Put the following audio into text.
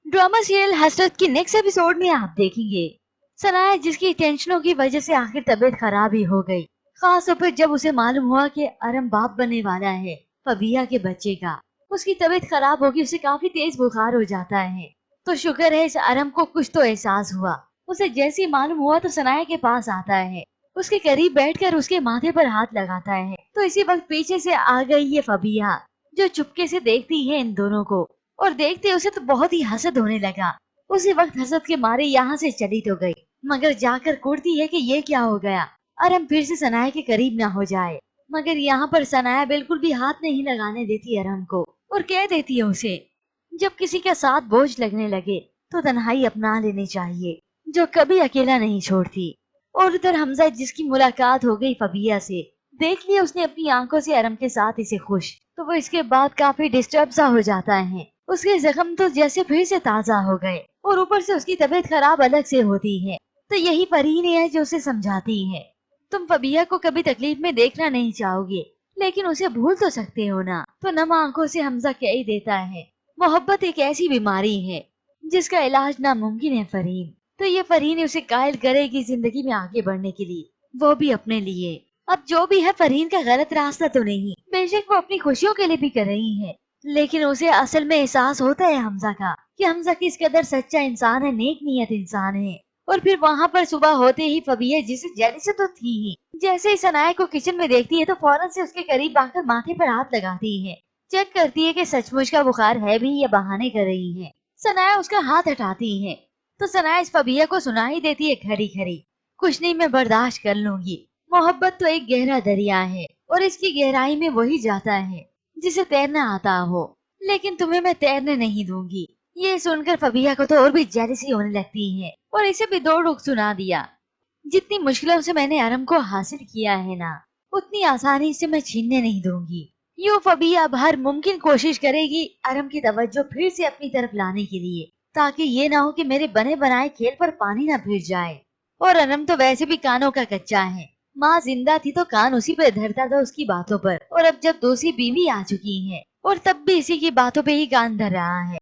Drama serial हसरत की next episode में आप देखेंगे सनाया जिसकी टेंशनों की वजह से आखिर तबीयत खराब ही हो गई। खास तौर पर जब उसे मालूम हुआ कि अरम बाप बनने वाला है फबिया के बच्चे का। उसकी तबीयत खराब होगी, उसे काफी तेज बुखार हो जाता है। तो शुक्र है इस अरम को कुछ तो एहसास हुआ। उसे जैसे ही मालूम हुआ तो सनाया के पास आता है, उसके करीब बैठकर उसके माथे पर हाथ लगाता है। तो इसी वक्त पीछे से आ गई ये फबिया, जो चुपके से देखती है इन दोनों को, और देखते उसे तो बहुत ही हसद होने लगा। उसी वक्त हसद के मारे यहाँ से चली तो गई, मगर जाकर कूदती है कि ये क्या हो गया, अरम फिर से सनाया के करीब ना हो जाए। मगर यहाँ पर सनाया बिल्कुल भी हाथ नहीं लगाने देती अरम को, और कह देती है उसे जब किसी का साथ बोझ लगने लगे तो तन्हाई अपना लेनी चाहिए, जो कभी अकेला नहीं छोड़ती। और उधर हमजा जिसकी मुलाकात हो गई फबिया से, देख लिया उसने अपनी आंखों से अरम के साथ इसे खुश, तो वो इसके बाद काफी डिस्टर्ब सा हो जाता है। उसके जख्म तो जैसे फिर से ताजा हो गए, और ऊपर से उसकी तबीयत खराब अलग से होती है। तो यही परीन है जो उसे समझाती है, तुम फबिया को कभी तकलीफ में देखना नहीं चाहोगे, लेकिन उसे भूल तो सकते हो ना। तो नम आंखों से हमजा कह ही देता है, मोहब्बत एक ऐसी बीमारी है जिसका इलाज नामुमकिन है फरीन। तो ये फरीन उसे कायल करेगी जिंदगी में आगे बढ़ने के लिए, वो भी अपने लिए। अब जो भी है फरीन का गलत रास्ता तो नहीं, बेशक वो अपनी खुशियों के लिए भी कर रही है, लेकिन उसे असल में एहसास होता है हमजा का कि हमजा किस कदर सच्चा इंसान है, नेक नियत इंसान है। और फिर वहाँ पर सुबह होते ही फबिया जिसे जेलिस तो थी ही, जैसे ही सनाया को किचन में देखती है तो फौरन से उसके करीब आकर माथे पर हाथ लगाती है, चेक करती है कि सचमुच का बुखार है भी या बहाने कर रही है। सनाया उसका हाथ हटाती है तो सनाया इस फबिया को सुना ही देती है खड़ी खड़ी, कुछ नहीं मैं बर्दाश्त कर लूंगी। मोहब्बत तो एक गहरा दरिया है, और इसकी गहराई में वही जाता है जिसे तैरना आता हो, लेकिन तुम्हें मैं तैरने नहीं दूंगी। ये सुनकर फबिया को तो और भी जेलसी होने लगती है, और इसे भी दो रुख सुना दिया, जितनी मुश्किलों से मैंने अरम को हासिल किया है ना, उतनी आसानी से मैं छीनने नहीं दूंगी। यूं फबिया अब हर मुमकिन कोशिश करेगी अरम की तवज्जो फिर से अपनी तरफ लाने के लिए, ताकि ये ना हो कि मेरे बने बनाए खेल पर पानी ना फिर जाए। और अरम तो वैसे भी कानों का कच्चा है, माँ जिंदा थी तो कान उसी पे धरता था उसकी बातों पर, और अब जब दूसरी बीवी आ चुकी है और तब भी इसी की बातों पे ही कान धर रहा है।